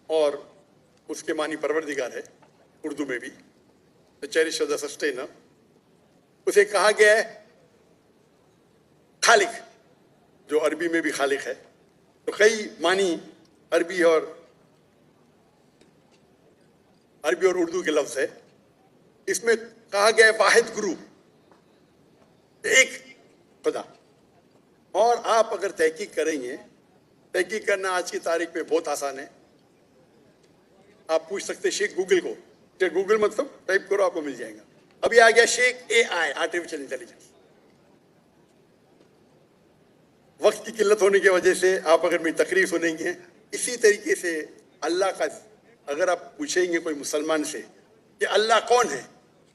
اور اس کے معنی پروردگار ہے اردو میں بھی، the cherish of the sustainer. اسے کہا گیا ہے خالق، جو عربی میں بھی خالق ہے. تو کئی معنی عربی اور اردو کے لفظ ہے. اس میں کہا گیا ہے واحد گرو، ایک خدا. اور آپ اگر تحقیق کریں گے، تحقیق کرنا آج کی تاریخ میں بہت آسان ہے. آپ پوچھ سکتے شیخ گوگل کو، شیخ گوگل مطلب ٹائپ کرو آپ کو مل جائے گا. ابھی آ گیا شیخ اے آئی، آرٹیفیشل انٹیلیجنس. وقت کی قلت ہونے کی وجہ سے آپ اگر میری تقریر سنیں گے، اسی طریقے سے اللہ کا اگر آپ پوچھیں گے کوئی مسلمان سے کہ اللہ کون ہے،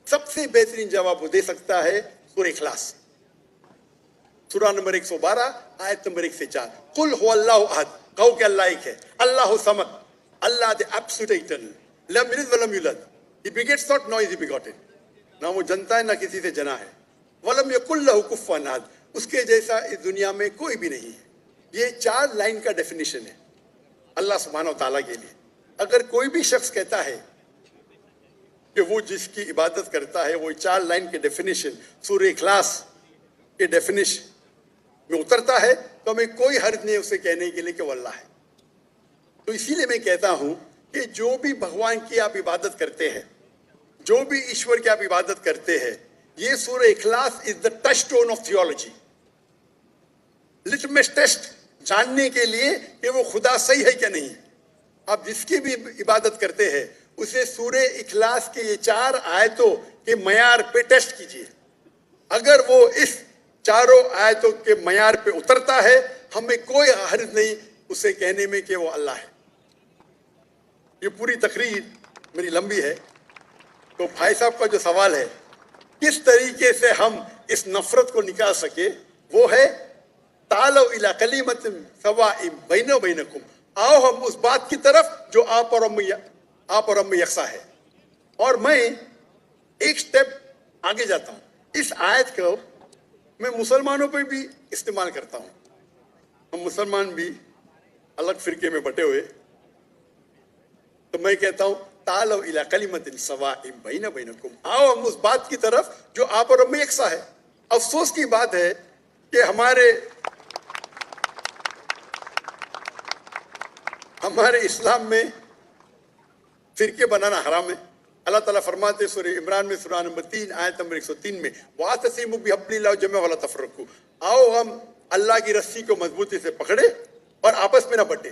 سب سے بہترین جواب وہ دے سکتا ہے سورہ اخلاص، سورہ نمبر 112 آیت نمبر 1 سے 4. قل هو اللہ احد، کہو کہ اللہ ایک ہے. اللہ صمد، اللہ the absolute eternal. لم یلد ولم یولد، he begets not nor is he begotten. نہ وہ جنتا ہے نہ کسی سے جنا ہے. ولم یکن لہ کفوا احد، اس کے جیسا اس دنیا میں کوئی بھی نہیں ہے. یہ 4 لائن کا ڈیفینیشن ہے اللہ سبحانہ و تعالیٰ کے لیے. اگر کوئی بھی شخص کہتا ہے کہ وہ جس کی عبادت کرتا ہے وہ 4 لائن کے ڈیفینیشن سورہ اخلاص کے ڈیفینیشن میں اترتا ہے، تو ہمیں کوئی حرج نہیں اسے کہنے کے لیے کہ وہ اللہ ہے. تو اسی لیے میں کہتا ہوں کہ جو بھی بھگوان کی آپ عبادت کرتے ہیں، جو بھی ایشور کی آپ عبادت کرتے ہیں، یہ سورہ اخلاص is the touchstone of theology, litmus test جاننے کے لیے کہ وہ خدا صحیح ہے کیا نہیں. آپ جس کی بھی عبادت کرتے ہیں اسے سورہ اخلاص کے یہ 4 آیتوں کے معیار پہ ٹیسٹ کیجیے. اگر وہ اس 4 آیتوں کے معیار پہ اترتا ہے، ہمیں کوئی حرج نہیں اسے کہنے میں کہ وہ اللہ ہے. یہ پوری تقریر میری لمبی ہے، تو بھائی صاحب کا جو سوال ہے کس طریقے سے ہم اس نفرت کو نکال سکے، وہ ہے تعالوا الی کلمۃ سواء بیننا و بینکم، آؤ ہم اس بات کی طرف جو آپ اور ہم میں یکساں ہے. اور میں ایک سٹیپ آگے جاتا ہوں. اس آیت کو میں مسلمانوں پہ بھی استعمال کرتا ہوں. ہم مسلمان بھی الگ فرقے میں بٹے ہوئے، تو میں کہتا ہوں تعالوا الی کلمۃ سواء بیننا و بینکم، آؤ ہم اس بات کی طرف جو آپ اور ہم میں یکساں ہے. افسوس کی بات ہے کہ ہمارے اسلام میں فرقے بنانا حرام ہے. اللہ تعالیٰ فرماتے سورہ عمران میں سورہ نمبر 3 آیت نمبر 103 میں وَاعْتَصِمُوا بِحَبْلِ اللَّهِ جَمِيعًا وَلَا تَفَرَّقُوا، آؤ ہم اللہ کی رسی کو مضبوطی سے پکڑے اور آپس میں نہ بٹے.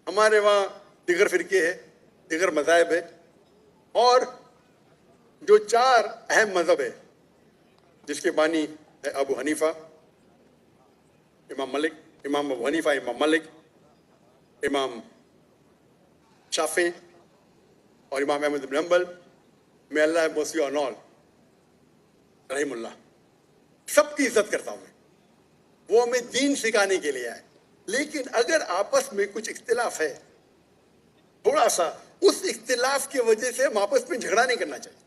ہمارے وہاں دیگر فرقے ہیں، دیگر مذاہب ہے، اور جو 4 اہم مذہب ہے جس کے بانی ہے ابو حنیفہ، امام ابو حنیفہ، امام مالک، امام شافعی اور امام احمد بن حنبل، میں اللہ موسی اور نول رحم اللہ، سب کی عزت کرتا ہوں. وہ ہمیں دین سکھانے کے لیے آئے. لیکن اگر آپس میں کچھ اختلاف ہے تھوڑا سا، اس اختلاف کی وجہ سے ہم آپس میں جھگڑا نہیں کرنا چاہیے.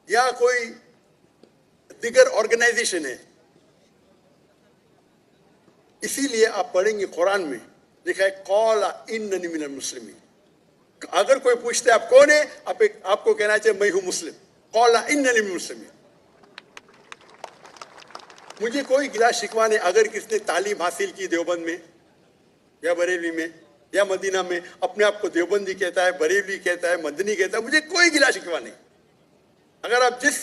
یا کوئی دیگر آرگنائزیشن ہے، اسی لیے آپ پڑھیں گے قرآن میں لکھا ہے قال اننی من المسلمین. اگر کوئی پوچھتے آپ کون ہے، آپ کو کہنا چاہیے میں ہوں مسلم. قال اننی من المسلمین. مجھے کوئی گلا شکوہ نہیں اگر کس نے تعلیم حاصل کی دیوبند میں یا بریلی میں یا مدینہ میں، اپنے آپ کو دیوبندی کہتا ہے، بریلی کہتا ہے، مدنی کہتا ہے، مجھے کوئی گلا شکوہ نہیں. اگر آپ جس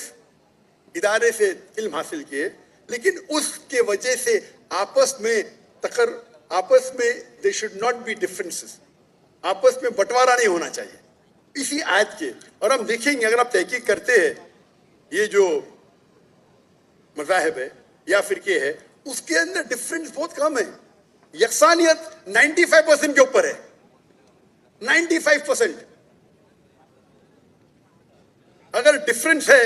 ادارے سے علم حاصل کیے، لیکن اس کے وجہ سے آپس میں there should not be differences، آپس میں بٹوارا نہیں ہونا چاہیے. اسی آیت کے، اور ہم دیکھیں گے اگر آپ تحقیق کرتے ہیں یہ جو مذاہب ہے یا فرقے ہے، اس کے اندر ڈفرینس بہت کم ہے. یکسانیت 95% کے اوپر ہے، 95%. اگر ڈفرینس ہے،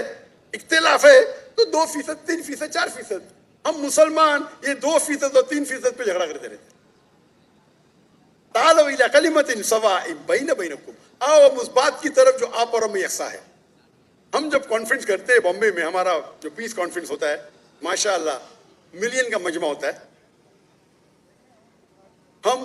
اختلاف ہے، تو 2%، 3%، 4%. ہم مسلمان یہ 2% اور 3% پہ جھگڑا کرتے رہتے. تعالوا الی کلمۃ سواء بیننا و بینکم، آؤ ہم اس بات کی طرف جو آپ اور ہم میں یکساں ہے. ہم جب کانفرنس کرتے ہیں بامبے میں، ہمارا جو پیس کانفرنس ہوتا ہے، ماشاءاللہ ملین کا مجمع ہوتا ہے. ہم